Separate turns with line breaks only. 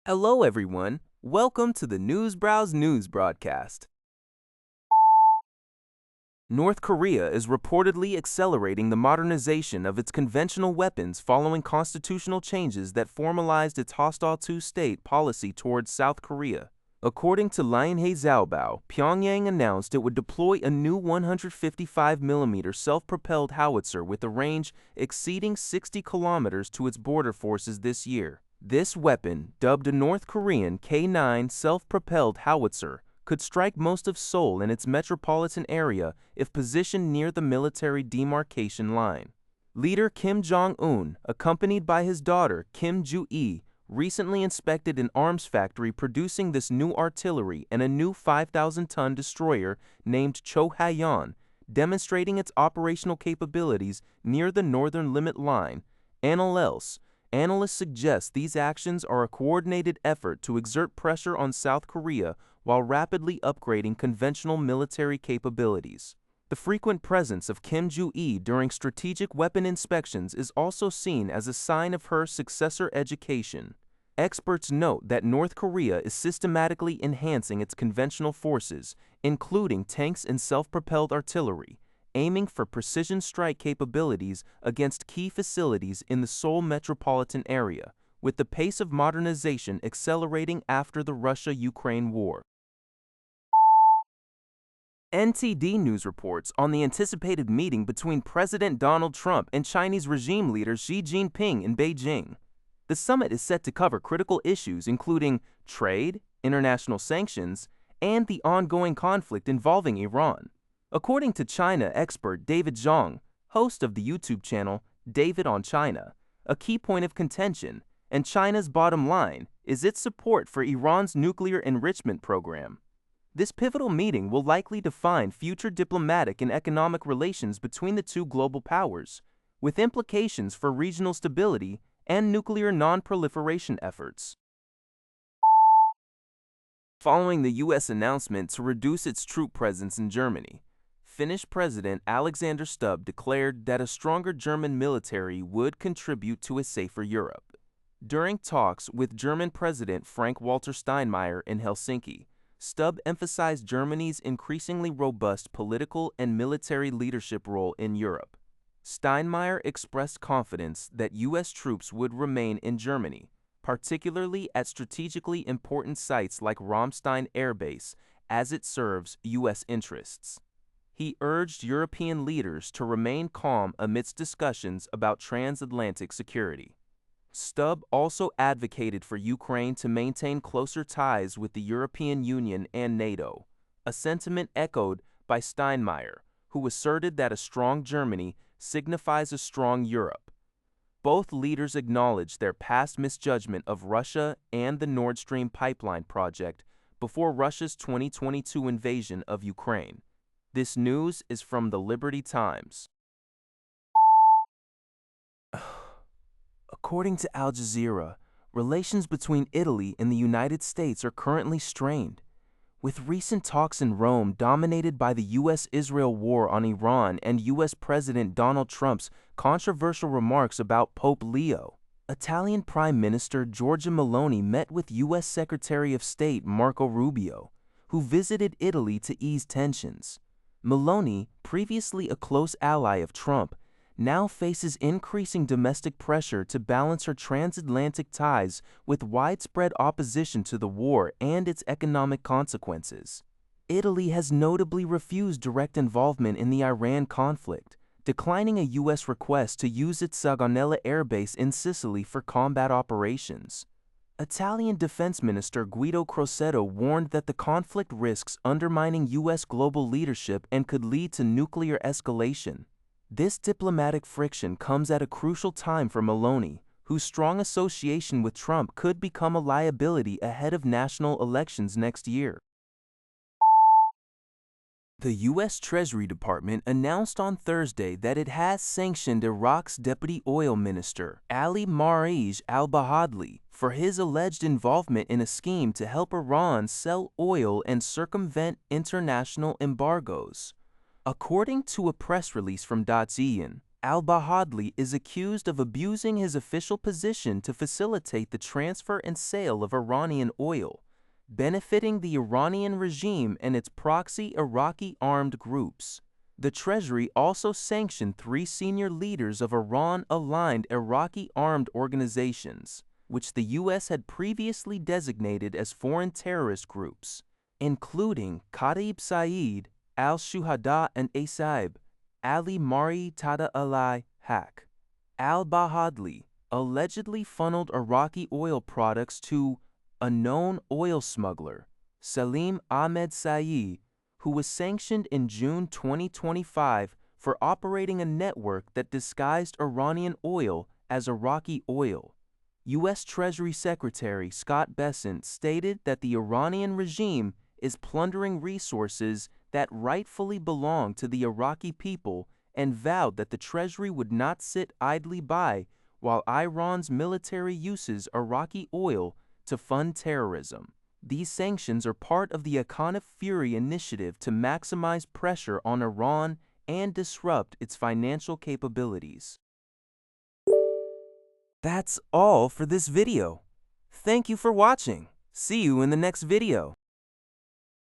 Hello, everyone. Welcome to the Newsbrowse News broadcast. North Korea is reportedly accelerating the modernization of its conventional weapons following constitutional changes that formalized its hostile two-state policy towards South Korea. According to Linhae Zhaobao, Pyongyang announced it would deploy a new 155mm self-propelled howitzer with a range exceeding 60 kilometers to its border forces this year. This weapon, dubbed a North Korean K-9 self-propelled howitzer, could strike most of Seoul and its metropolitan area if positioned near the military demarcation line. Leader Kim Jong-un, accompanied by his daughter Kim Joo-e, recently inspected an arms factory producing this new artillery and a new 5,000-ton destroyer named Cho Haeyeon, demonstrating its operational capabilities near the northern limit line. Analysts suggest these actions are a coordinated effort to exert pressure on South Korea while rapidly upgrading conventional military capabilities. The frequent presence of Kim Joo-e during strategic weapon inspections is also seen as a sign of her successor education. Experts note that North Korea is systematically enhancing its conventional forces, including tanks and self-propelled artillery, aiming for precision strike capabilities against key facilities in the Seoul metropolitan area, with the pace of modernization accelerating after the Russia-Ukraine war. NTD News reports on the anticipated meeting between President Donald Trump and Chinese regime leader Xi Jinping in Beijing. The summit is set to cover critical issues including trade, international sanctions, and the ongoing conflict involving Iran. According to China expert David Zhang, host of the YouTube channel David on China, a key point of contention, and China's bottom line, is its support for Iran's nuclear enrichment program. This pivotal meeting will likely define future diplomatic and economic relations between the two global powers, with implications for regional stability and nuclear non-proliferation efforts. Following the U.S. announcement to reduce its troop presence in Germany, Finnish President Alexander Stubb declared that a stronger German military would contribute to a safer Europe. During talks with German President Frank-Walter Steinmeier in Helsinki, Stubb emphasized Germany's increasingly robust political and military leadership role in Europe. Steinmeier expressed confidence that U.S. troops would remain in Germany, particularly at strategically important sites like Ramstein Air Base, as it serves U.S. interests. He urged European leaders to remain calm amidst discussions about transatlantic security. Stubb also advocated for Ukraine to maintain closer ties with the European Union and NATO, a sentiment echoed by Steinmeier, who asserted that a strong Germany signifies a strong Europe. Both leaders acknowledged their past misjudgment of Russia and the Nord Stream pipeline project before Russia's 2022 invasion of Ukraine. This news is from the Liberty Times. According to Al Jazeera, relations between Italy and the United States are currently strained, with recent talks in Rome dominated by the U.S.-Israel war on Iran and U.S. President Donald Trump's controversial remarks about Pope Leo. Italian Prime Minister Giorgia Meloni met with U.S. Secretary of State Marco Rubio, who visited Italy to ease tensions. Meloni, previously a close ally of Trump, now faces increasing domestic pressure to balance her transatlantic ties with widespread opposition to the war and its economic consequences. Italy has notably refused direct involvement in the Iran conflict, declining a U.S. request to use its Sagonella Air Base in Sicily for combat operations. Italian Defense Minister Guido Crosetto warned that the conflict risks undermining U.S. global leadership and could lead to nuclear escalation. This diplomatic friction comes at a crucial time for Meloni, whose strong association with Trump could become a liability ahead of national elections next year. The U.S. Treasury Department announced on Thursday that it has sanctioned Iraq's Deputy Oil Minister, Ali Marij al-Bahadli, for his alleged involvement in a scheme to help Iran sell oil and circumvent international embargoes. According to a press release from .cn, Al-Bahadli is accused of abusing his official position to facilitate the transfer and sale of Iranian oil, benefiting the Iranian regime and its proxy Iraqi armed groups. The Treasury also sanctioned 3 senior leaders of Iran-aligned Iraqi armed organizations, which the U.S. had previously designated as foreign terrorist groups, including Khatib Saeed, al-Shuhada and Asaib, Ali Mari Tada Ali Haq. Al-Bahadli allegedly funneled Iraqi oil products to a known oil smuggler, Salim Ahmed Saeed, who was sanctioned in June 2025 for operating a network that disguised Iranian oil as Iraqi oil. U.S. Treasury Secretary Scott Bessent stated that the Iranian regime is plundering resources that rightfully belong to the Iraqi people and vowed that the Treasury would not sit idly by while Iran's military uses Iraqi oil to fund terrorism. These sanctions are part of the Iconic Fury initiative to maximize pressure on Iran and disrupt its financial capabilities. That's all for this video. Thank you for watching. See you in the next video.